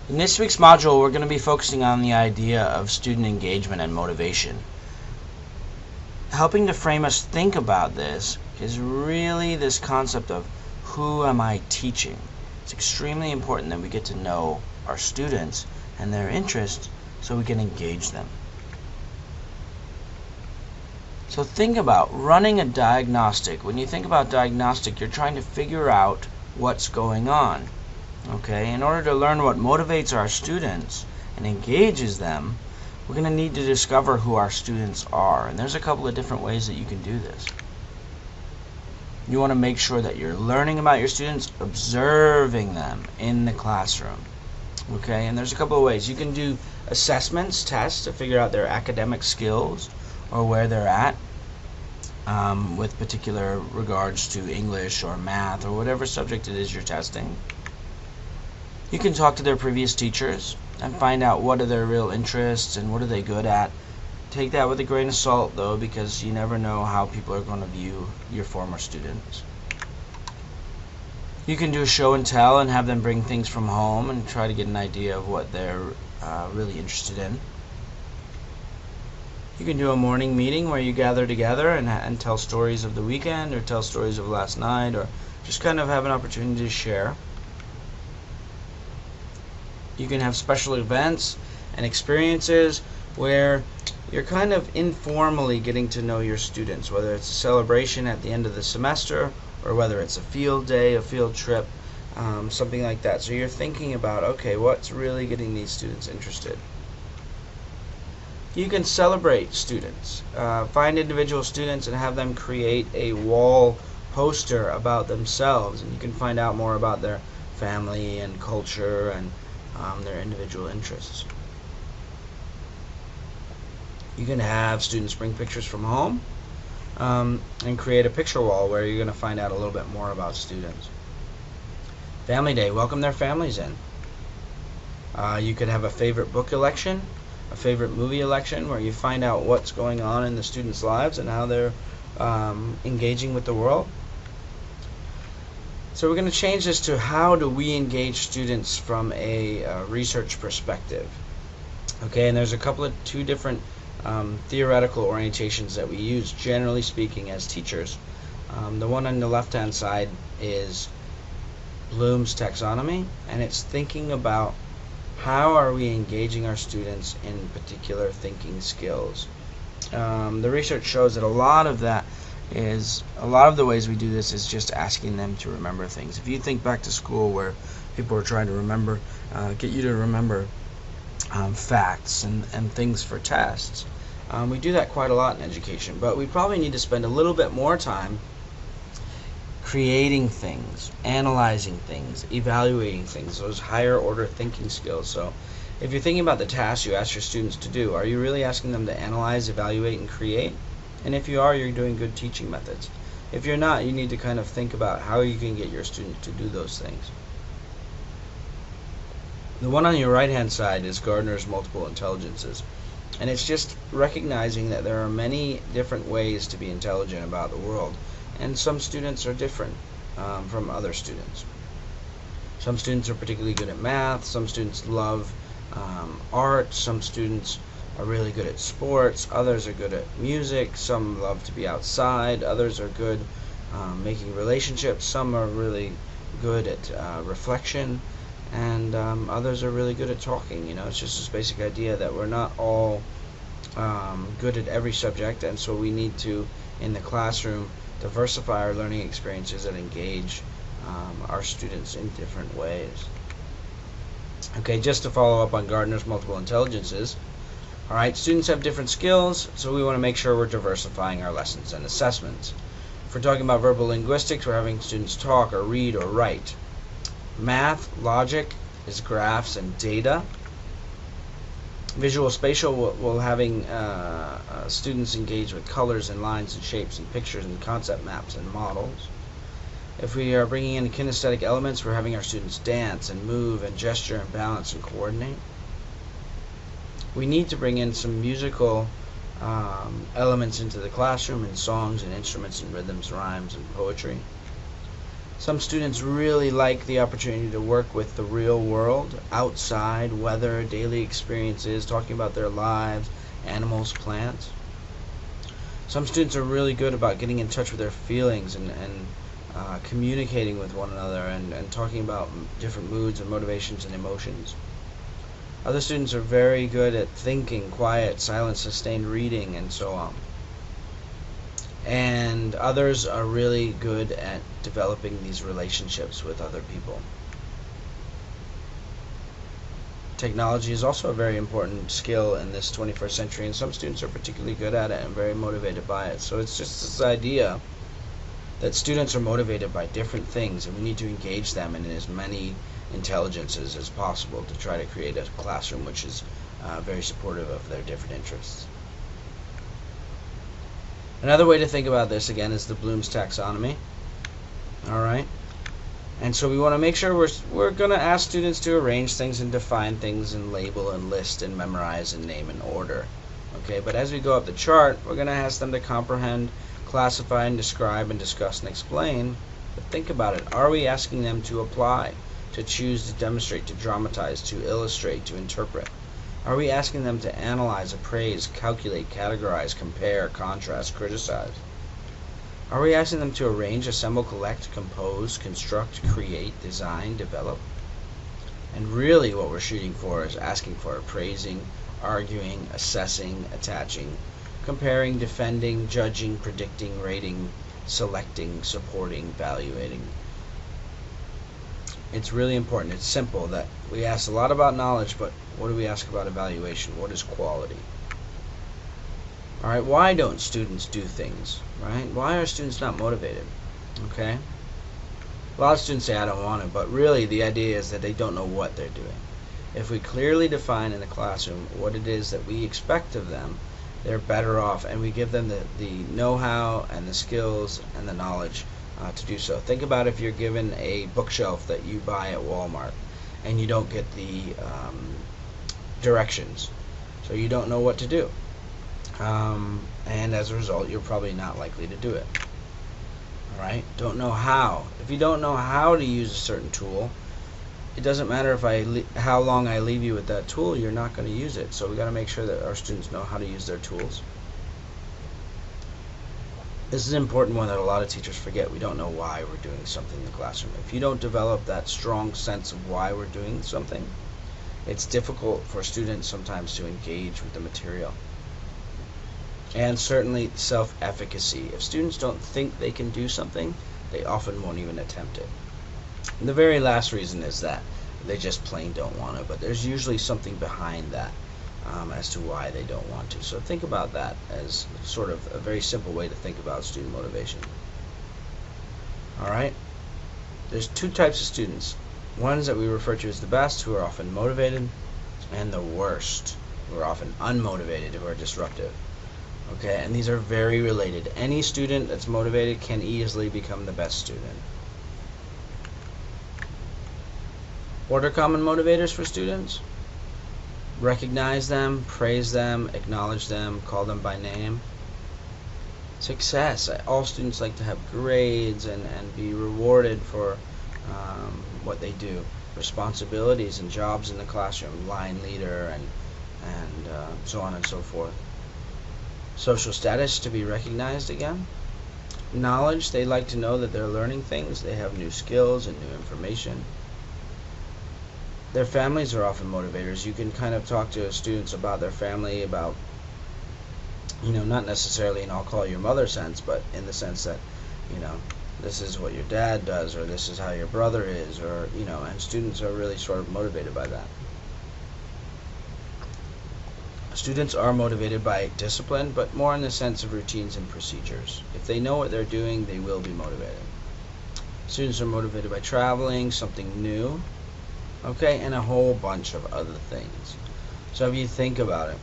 In this week's module, we're going to be focusing on the idea of student engagement and motivation. Helping to frame us think about this is really this concept of who am I teaching? It's extremely important that we get to know our students and their interests so we can engage them. So think about running a diagnostic. When you think about diagnostic, you're trying to figure out what's going on. Okay, in order to learn what motivates our students and engages them, we're going to need to discover who our students are. And there's a couple of different ways that you can do this. You want to make sure that you're learning about your students, observing them in the classroom. Okay, and there's a couple of ways. You can do assessments, tests to figure out their academic skills or where they're at with particular regards to English or math or whatever subject it is you're testing. You can talk to their previous teachers and find out what are their real interests and what are they good at. Take that with a grain of salt though, because you never know how people are going to view your former students. You can do a show and tell and have them bring things from home and try to get an idea of what they're really interested in. You can do a morning meeting where you gather together and tell stories of the weekend or tell stories of last night or just kind of have an opportunity to share. You can have special events and experiences where you're kind of informally getting to know your students, whether it's a celebration at the end of the semester or whether it's a field day, a field trip, something like that. So you're thinking about, okay, what's really getting these students interested? You can celebrate students. Find individual students and have them create a wall poster about themselves, and you can find out more about their family and culture and their individual interests. You can have students bring pictures from home and create a picture wall where you're going to find out a little bit more about students. Family Day, welcome their families in. You could have a favorite book election, a favorite movie election where you find out what's going on in the students' lives and how they're engaging with the world. So we're going to change this to how do we engage students from a research perspective. Okay, and there's a couple of two different theoretical orientations that we use, generally speaking, as teachers. The one on the left-hand side is Bloom's taxonomy, and it's thinking about how are we engaging our students in particular thinking skills. The research shows that a lot of the ways we do this is just asking them to remember things. If you think back to school where people are trying to remember, get you to remember facts and things for tests, we do that quite a lot in education, but we probably need to spend a little bit more time creating things, analyzing things, evaluating things, those higher order thinking skills. So if you're thinking about the tasks you ask your students to do, are you really asking them to analyze, evaluate, and create? And if you are, you're doing good teaching methods. If you're not, you need to kind of think about how you can get your students to do those things. The one on your right hand side is Gardner's multiple intelligences, and it's just recognizing that there are many different ways to be intelligent about the world, and some students are different from other students. Some students are particularly good at math, some students love art, some students are really good at sports, others are good at music, some love to be outside, others are good making relationships, some are really good at reflection, and others are really good at talking. You know, it's just this basic idea that we're not all good at every subject, and so we need to, in the classroom, diversify our learning experiences and engage our students in different ways. Okay, just to follow up on Gardner's multiple intelligences, alright, students have different skills, so we want to make sure we're diversifying our lessons and assessments. If we're talking about verbal linguistics, we're having students talk or read or write. Math, logic is graphs and data. Visual spatial, we're having students engage with colors and lines and shapes and pictures and concept maps and models. If we are bringing in kinesthetic elements, we're having our students dance and move and gesture and balance and coordinate. We need to bring in some musical elements into the classroom, and songs and instruments and rhythms, rhymes and poetry. Some students really like the opportunity to work with the real world, outside, weather, daily experiences, talking about their lives, animals, plants. Some students are really good about getting in touch with their feelings and communicating with one another and talking about different moods and motivations and emotions. Other students are very good at thinking, quiet, silent, sustained reading, and so on. And others are really good at developing these relationships with other people. Technology is also a very important skill in this 21st century, and some students are particularly good at it and very motivated by it. So it's just this idea that students are motivated by different things, and we need to engage them in as many intelligences as possible to try to create a classroom which is very supportive of their different interests. Another way to think about this, again, is the Bloom's taxonomy. Alright? And so we want to make sure we're going to ask students to arrange things and define things and label and list and memorize and name and order. Okay, but as we go up the chart, we're going to ask them to comprehend, classify, and describe and discuss and explain. But think about it. Are we asking them to apply, to choose, to demonstrate, to dramatize, to illustrate, to interpret? Are we asking them to analyze, appraise, calculate, categorize, compare, contrast, criticize? Are we asking them to arrange, assemble, collect, compose, construct, create, design, develop? And really what we're shooting for is asking for appraising, arguing, assessing, attaching, comparing, defending, judging, predicting, rating, selecting, supporting, evaluating. It's really important. It's simple that we ask a lot about knowledge, but what do we ask about evaluation? What is quality? Alright, why don't students do things? Right? Why are students not motivated? Okay? A lot of students say, I don't want to, but really the idea is that they don't know what they're doing. If we clearly define in the classroom what it is that we expect of them, they're better off, and we give them the know-how and the skills and the knowledge to do so. Think about if you're given a bookshelf that you buy at Walmart and you don't get the directions, so you don't know what to do, and as a result you're probably not likely to do it. Alright, don't know how. If you don't know how to use a certain tool, it doesn't matter if how long I leave you with that tool, you're not going to use it. So we got to make sure that our students know how to use their tools. This is an important one that a lot of teachers forget. We don't know why we're doing something in the classroom. If you don't develop that strong sense of why we're doing something, it's difficult for students sometimes to engage with the material. And certainly self-efficacy. If students don't think they can do something, they often won't even attempt it. And the very last reason is that they just plain don't want to, but there's usually something behind that as to why they don't want to. So think about that as sort of a very simple way to think about student motivation. Alright? There's two types of students. Ones that we refer to as the best, who are often motivated, and the worst, who are often unmotivated, who are disruptive. Okay, and these are very related. Any student that's motivated can easily become the best student. What are common motivators for students? Recognize them, praise them, acknowledge them, call them by name. Success. All students like to have grades and be rewarded for what they do. Responsibilities and jobs in the classroom, line leader and so on and so forth. Social status, to be recognized again. Knowledge, they like to know that they're learning things, they have new skills and new information. Their families are often motivators. You can kind of talk to students about their family, about, not necessarily in I'll call your mother sense, but in the sense that, this is what your dad does, or this is how your brother is, or, and students are really sort of motivated by that. Students are motivated by discipline, but more in the sense of routines and procedures. If they know what they're doing, they will be motivated. Students are motivated by traveling, something new, okay, and a whole bunch of other things. So if you think about it,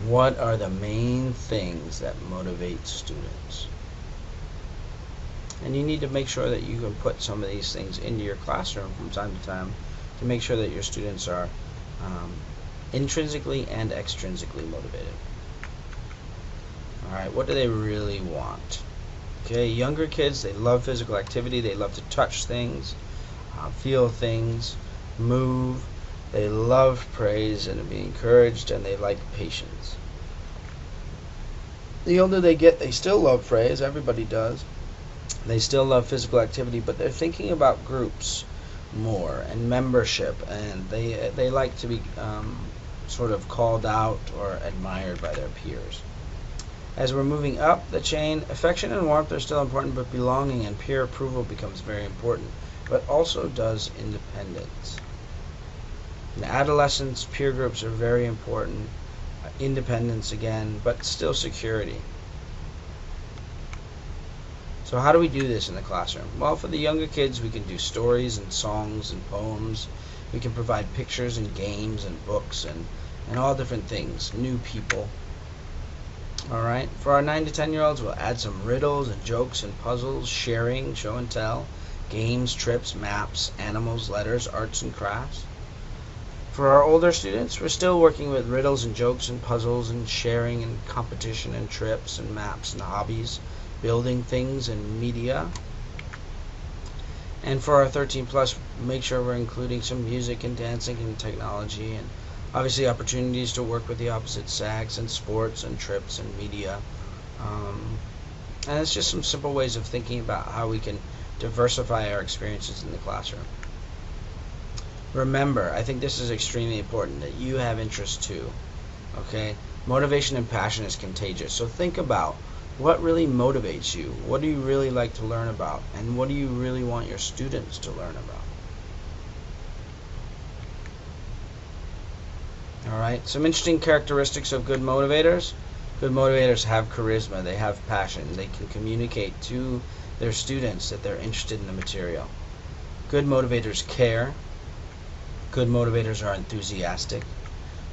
what are the main things that motivate students? And you need to make sure that you can put some of these things into your classroom from time to time to make sure that your students are intrinsically and extrinsically motivated. Alright, what do they really want? Okay, younger kids, they love physical activity. They love to touch things, feel things, move. They love praise and to be encouraged, and they like patience. The older they get, they still love praise. Everybody does. They still love physical activity, but they're thinking about groups more and membership, and they like to be sort of called out or admired by their peers. As we're moving up the chain, affection and warmth are still important, but belonging and peer approval becomes very important, but also does independence. In adolescence, peer groups are very important, independence again, but still security. So how do we do this in the classroom? Well, for the younger kids, we can do stories and songs and poems. We can provide pictures and games and books and all different things, new people. Alright, for our 9 to 10-year-olds, we'll add some riddles and jokes and puzzles, sharing, show and tell, games, trips, maps, animals, letters, arts and crafts. For our older students, we're still working with riddles and jokes and puzzles and sharing and competition and trips and maps and hobbies, building things and media. And for our 13 plus, make sure we're including some music and dancing and technology, and obviously opportunities to work with the opposite sex and sports and trips and media. And it's just some simple ways of thinking about how we can diversify our experiences in the classroom. Remember, I think this is extremely important, that you have interests too. Okay? Motivation and passion is contagious. So think about what really motivates you. What do you really like to learn about? And what do you really want your students to learn about? Alright, some interesting characteristics of good motivators. Good motivators have charisma, they have passion, they can communicate to their students that they're interested in the material. Good motivators care. Good motivators are enthusiastic.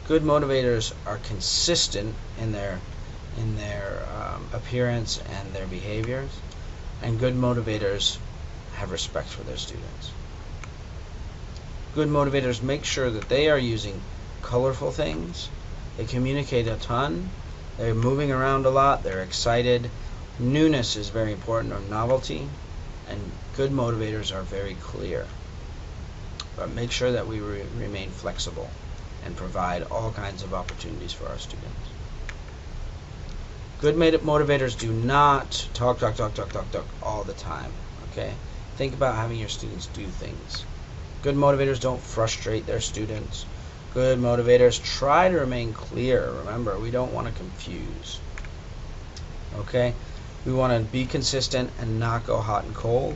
Good motivators are consistent in their appearance and their behaviors. And good motivators have respect for their students. Good motivators make sure that they are using colorful things. They communicate a ton. They're moving around a lot. They're excited. Newness is very important, or novelty. And good motivators are very clear. But make sure that we remain flexible and provide all kinds of opportunities for our students. Good motivators do not talk all the time. Okay? Think about having your students do things. Good motivators don't frustrate their students. Good motivators try to remain clear. Remember, we don't want to confuse. Okay? We want to be consistent and not go hot and cold.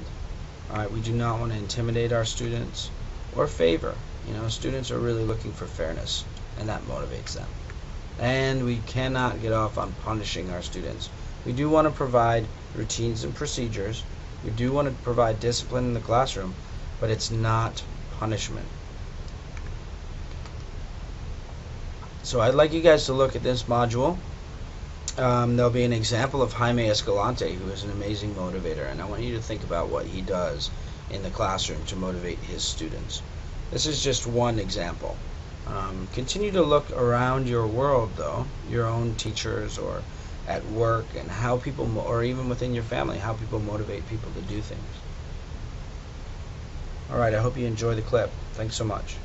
Alright, we do not want to intimidate our students or favor. Students are really looking for fairness, and that motivates them. And we cannot get off on punishing our students. We do want to provide routines and procedures. We do want to provide discipline in the classroom, but it's not punishment. So I'd like you guys to look at this module. There'll be an example of Jaime Escalante, who is an amazing motivator, and I want you to think about what he does in the classroom to motivate his students. This is just one example. Continue to look around your world, though, your own teachers or at work, and how people, or even within your family, how people motivate people to do things. Alright, I hope you enjoy the clip. Thanks so much.